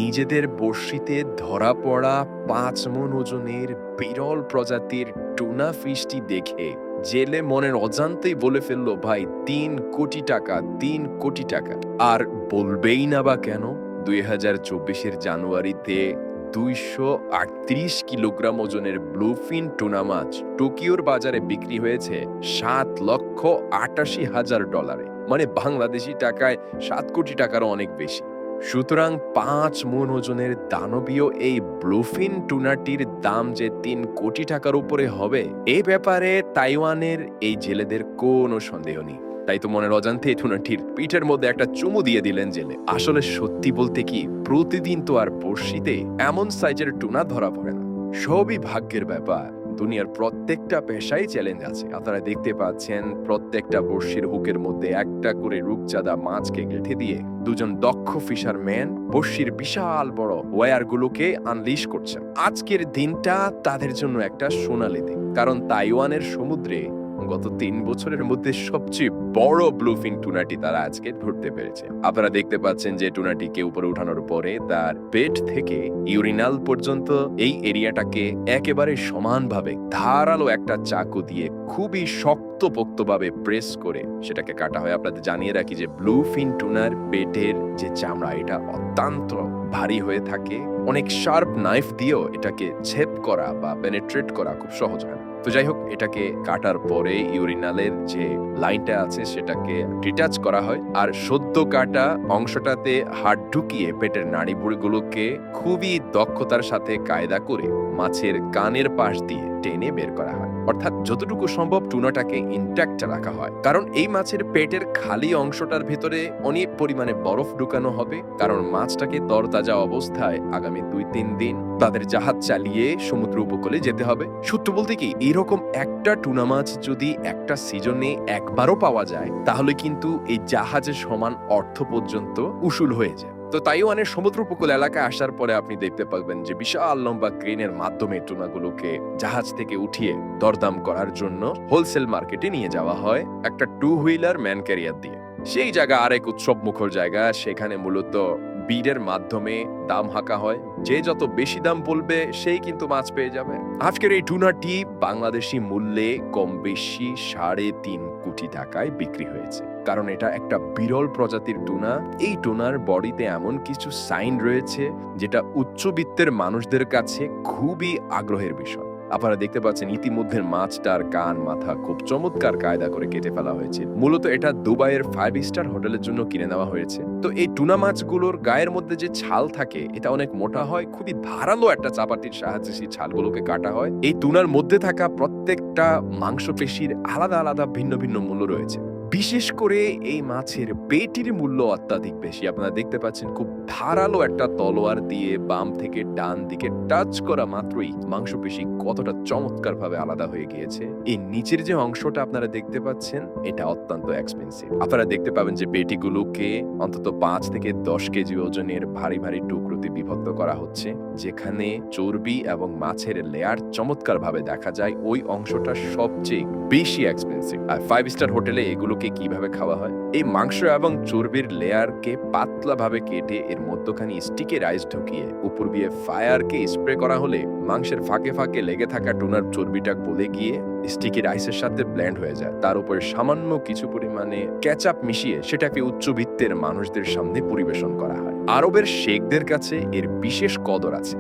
নিজেদের বড়শিতে ধরা পড়া ৫ মণ ওজনের বিরল প্রজাতির টুনা ফিশটি দেখে জেলে মনের অজান্তেই বলে ফেললো, ভাই ৩ কোটি টাকা, ৩ কোটি টাকা। আর বলবেই না বা কেন? ২০২৪ জানুয়ারিতে ২৩৮ কিলোগ্রাম ওজনের ব্লুফিন টুনা মাছ টোকিওর বাজারে বিক্রি হয়েছে $৭,৮৮,০০০। মানে বাংলাদেশি টাকায় ৭ কোটি টাকারও অনেক বেশি। সুতরাং ৫ মণ ওজনের দানবীয় এই ব্লুফিন টুনাটির দাম যে ৩ কোটি টাকার উপরে হবে, এ ব্যাপারে তাইওয়ানের এই জেলেদের কোনো সন্দেহ নেই। তাই তো মনের অজান্তে এই টুনাটির পিঠের মধ্যে একটা চুমু দিয়ে দিলেন জেলে। আসলে সত্যি বলতে কি, প্রতিদিন তো আর বড়শিতে এমন সাইজের টুনা ধরা পড়ে না। সবই ভাগ্যের ব্যাপার। দুনিয়ার প্রত্যেকটা পেশায় চ্যালেঞ্জ আছে। আপনারা দেখতে পাচ্ছেন প্রত্যেকটা বড়শির হুকের মধ্যে একটা করে রূপচাঁদা মাছকে গেঁথে দিয়ে দুজন দক্ষ ফিশারম্যান বড়শির বিশাল বড় ওয়্যারগুলোকে আনলিশ করছেন। আজকের দিনটা তাদের জন্য একটা সোনালী দিন, কারণ তাইওয়ানের সমুদ্রে গত ৩ বছরের মধ্যে সবচেয়ে বড় ব্লুফিন টুনাটি তারা আজকে ধরতে পেরেছে। আপনারা দেখতে পাচ্ছেন যে টুনাটিকে উপরে উঠানোর পরে তার পেট থেকে ইউরিনাল পর্যন্ত এই এরিয়াটাকে একেবারে সমানভাবে ধারালো একটা চাকু দিয়ে খুবই শক্তপোক্তভাবে প্রেস করে সেটাকে কাটা হয়। আপনাদের জানিয়ে রাখি যে ব্লুফিন টুনার পেটের যে চামড়া, এটা অত্যন্ত ভারী হয়ে থাকে। অনেক শার্প নাইফ দিয়েও এটাকে ছেদ করা বা পেনেট্রেট করা খুব সহজ হয় না। তো যাই হোক, এটাকে কাটার পরে ইউরিনালের যে লাইনটা আছে সেটাকে ডিটাচ করা হয়, আর সদ্য কাটা অংশটাতে হাত ঢুকিয়ে পেটের নাড়িভুড়িগুলোকে খুবই দক্ষতার সাথে কায়দা করে মাছের কানের পাশ দিয়ে টেনে বের করা হয়। অর্থাৎ যতটুকু সম্ভব টুনাটাকে ইনট্যাক্ট রাখা হয়, কারণ এই মাছের পেটের খালি অংশটার ভেতরে অনেক পরিমাণে বরফ ঢুকানো হবে, কারণ মাছটাকে তরতাজা অবস্থায় আগামী ২-৩ দিন তাদের জাহাজ চালিয়ে সমুদ্র উপকূলে যেতে হবে। সত্য বলতে কি, এরকম একটা টুনা মাছ যদি একটা সিজনে একবারও পাওয়া যায়, তাহলে কিন্তু এই জাহাজের সমান অর্থ পর্যন্ত উসুল হয়ে যায়। তো তাইওয়ানের সমুদ্র উপকূল এলাকায় আসার পরে আপনি দেখতে পাবেন যে বিশাল লম্বা ক্রেনের মাধ্যমে টুনাগুলোকে জাহাজ থেকে উঠিয়ে দরদাম করার জন্য হোলসেল মার্কেটে নিয়ে যাওয়া হয় একটা 2 হুইলার ম্যান ক্যারিয়ার দিয়ে। সেই জায়গা আরেক উৎসব মুখর জায়গা, সেখানে মূলত বিডের মাধ্যমে দাম হাঁকা হয়। যে যত বেশি দাম বলবে সেই কিন্তু মাছ পেয়ে যাবে। আজকের এই টুনাটি বাংলাদেশি মূল্যে কম বেশি ৩.৫ কোটি টাকায় বিক্রি হয়েছে, কারণ এটা একটা বিরল প্রজাতির টুনা। এই টুনার বডিতে এমন কিছু সাইন রয়েছে যেটা উচ্চবিত্তের মানুষদের কাছে খুবই আগ্রহের বিষয়। আপনারা দেখতে পাচ্ছেন ইতিমধ্যে মাছটার কান মাথা খুব চমৎকার কায়দা করে কেটে ফেলা হয়েছে। মূলত এটা দুবাইয়ের 5 স্টার হোটেলের জন্য কিনে নেওয়া হয়েছে। তো এই টুনা মাছগুলোর গায়ের মধ্যে যে ছাল থাকে, এটা অনেক মোটা হয়। খুবই ধারালো একটা চাপাতির সাহায্যে সেই ছালগুলোকে কাটা হয়। এই টুনার মধ্যে থাকা প্রত্যেকটা মাংসপেশির আলাদা আলাদা ভিন্ন ভিন্ন মূল্য রয়েছে। বিশেষ করে এই মাছের পেটির মূল্য অত্যাধিক বেশি। আপনারা দেখতে পাচ্ছেন খুব ধারালো একটা তলোয়ার দিয়ে বাম থেকে ডান দিকে টাচ করা মাত্রই মাংসপেশি কতটা চমৎকার ভাবে আলাদা হয়ে গিয়েছে। এই নিচের যে অংশটা আপনারা দেখতে পাচ্ছেন, এটা অত্যন্ত এক্সপেন্সিভ। আপনারা দেখতে পাবেন যে পেটিগুলোকে অন্তত ৫ থেকে ১০ কেজি ওজনের ভারী ভারী টুকরোতে বিভক্ত করা হচ্ছে, যেখানে চর্বি এবং মাছের লেয়ার চমৎকার ভাবে দেখা যায়। ওই অংশটা সবচেয়ে বেশি এক্সপেন্সিভ। আর 5 স্টার হোটেলে এগুলোকে কিভাবে খাওয়া হয়, এই মাংস এবং চর্বির লেয়ারকে পাতলা ভাবে কেটে এর মধ্যখানে স্টিকি রাইস ঢুকিয়ে উপর দিয়ে ফায়ারকে স্প্রে করা হলে মাংসের ফাঁকে ফাঁকে লেগে থাকা টুনার চর্বিটা গলে গিয়ে স্টিকি রাইসের সাথে ব্লেন্ড হয়ে যায়। তার উপরে সামান্য কিছু পরিমাণে কেচাপ মিশিয়ে সেটাকে উচ্চবিত্তের মানুষদের সামনে পরিবেশন করা হয়। আরবের শেখদের কাছে এর বিশেষ কদর আছে।